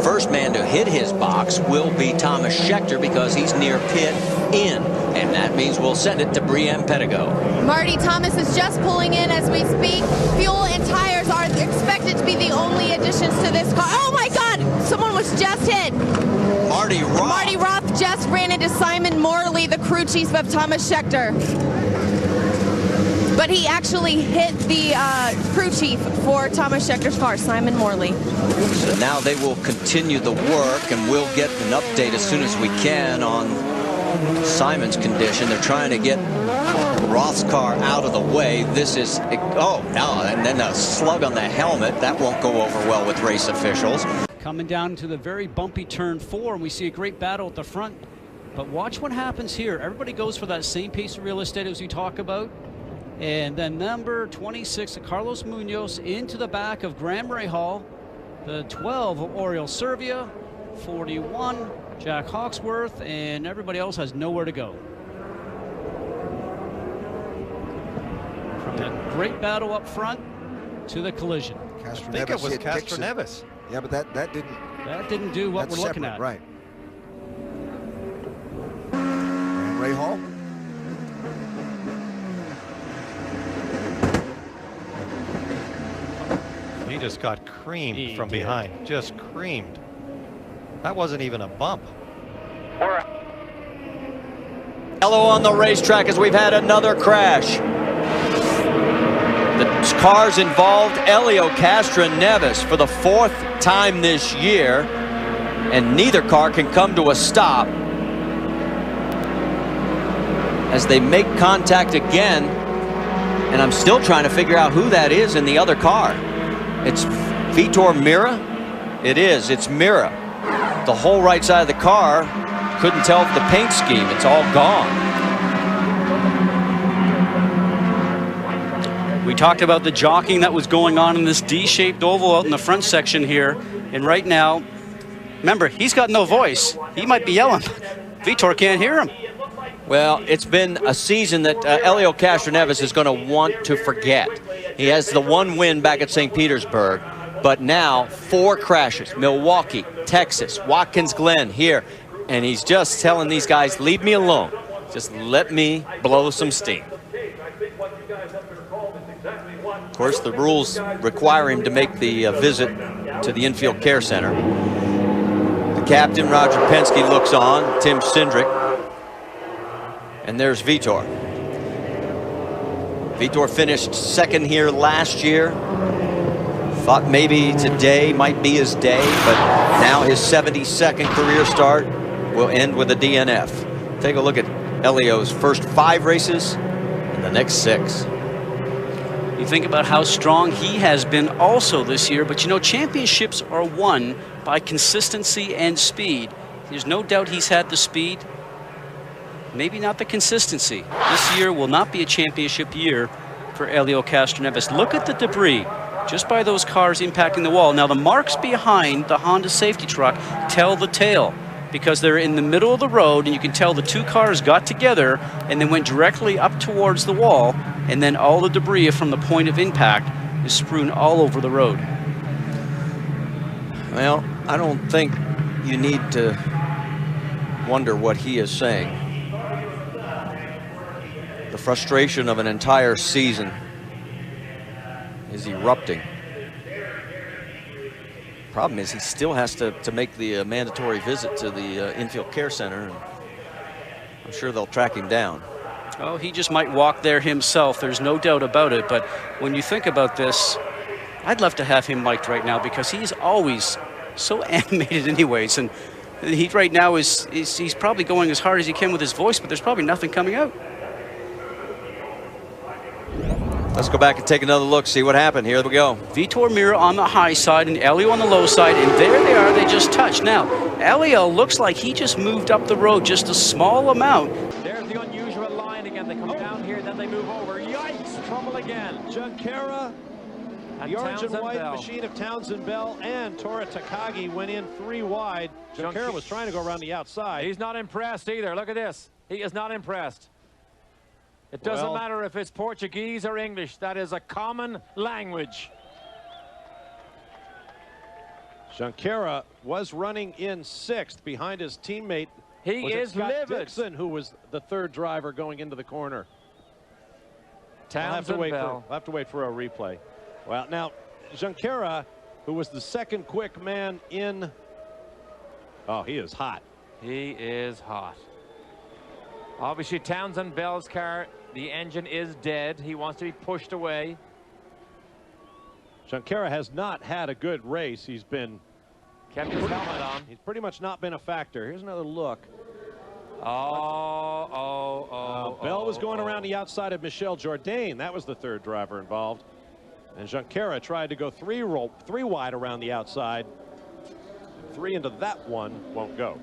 first man to hit his box will be Thomas Scheckter because he's near pit in. And that means we'll send it to Brienne Pettigo. Marty Thomas is just pulling in as we speak. Fuel and tires are expected to be the only additions to this car. Oh my God! Someone was just hit. Marty Roth. Marty Roth just ran into Simon Morley, the crew chief of Thomas Scheckter. But he actually hit the crew chief for Thomas Schecter's car, Simon Morley. So now they will continue the work, and we'll get an update as soon as we can on Simon's condition. They're trying to get Roth's car out of the way. This is, oh, no, and then a slug on the helmet. That won't go over well with race officials. Coming down to the very bumpy turn 4, and we see a great battle at the front. But watch what happens here. Everybody goes for that same piece of real estate as we talk about. And then number 26, Carlos Munoz, into the back of Graham Rahal. The 12 of Oriol Servia, 41, Jack Hawksworth, and everybody else has nowhere to go. From that great battle up front to the collision. I think it was Castroneves. Yeah, but that didn't do what we're looking at. Right. And Rahal. He just got creamed from behind. Just creamed. That wasn't even a bump. Yellow on the racetrack as we've had another crash. The cars involved Helio Castroneves for the 4th time this year, and neither car can come to a stop as they make contact again. And I'm still trying to figure out who that is in the other car. It's Vitor Mira? It is. It's Mira. The whole right side of the car, couldn't tell the paint scheme. It's all gone. We talked about the jockeying that was going on in this D-shaped oval out in the front section here. And right now, remember, he's got no voice. He might be yelling. Vitor can't hear him. Well, it's been a season that Helio Castroneves is going to want to forget. He has the 1 win back at St. Petersburg, but now 4 crashes. Milwaukee, Texas, Watkins Glen here. And he's just telling these guys, leave me alone. Just let me blow some steam. Of course, the rules require him to make the visit to the infield care center. The captain, Roger Penske, looks on. Tim Cindric. And there's Vitor. Vitor finished 2nd here last year. Thought maybe today might be his day, but now his 72nd career start will end with a DNF. Take a look at Helio's first 5 races and the next 6. You think about how strong he has been also this year, but you know, championships are won by consistency and speed. There's no doubt he's had the speed. Maybe not the consistency. This year will not be a championship year for Helio Castroneves. Look at the debris just by those cars impacting the wall. Now the marks behind the Honda safety truck tell the tale because they're in the middle of the road, and you can tell the 2 cars got together and then went directly up towards the wall, and then all the debris from the point of impact is strewn all over the road. Well, I don't think you need to wonder what he is saying. The frustration of an entire season is erupting. Problem is he still has to make the mandatory visit to the infield care center. And I'm sure they'll track him down. Oh, he just might walk there himself. There's no doubt about it. But when you think about this, I'd love to have him mic'd right now because he's always so animated anyways. And he right now he's probably going as hard as he can with his voice, but there's probably nothing coming out. Let's go back and take another look, see what happened. Here we go. Vitor Mira on the high side and Helio on the low side, and there they are. They just touched. Now, Helio looks like he just moved up the road just a small amount. There's the unusual line again. They come down here, then they move over. Yikes! Trouble again. Junqueira, the orange and white machine of Townsend Bell, and Tora Takagi went in 3 wide. Junqueira was trying to go around the outside. He's not impressed either. Look at this. He is not impressed. It doesn't matter if it's Portuguese or English. That is a common language. Junqueira was running in 6th behind his teammate. He is livid. Dixon, who was the 3rd driver going into the corner. We'll have to wait for a replay. Well, now Junqueira, who was the 2nd quick man in. Oh, he is hot. He is hot. Obviously, Townsend Bell's car, the engine is dead. He wants to be pushed away. Junqueira has not had a good race. He's been kept his helmet on. He's pretty much not been a factor. Here's another look. Bell was going around the outside of Michel Jourdain. That was the 3rd driver involved. And Junqueira tried to go 3 wide around the outside. 3 into that one won't go.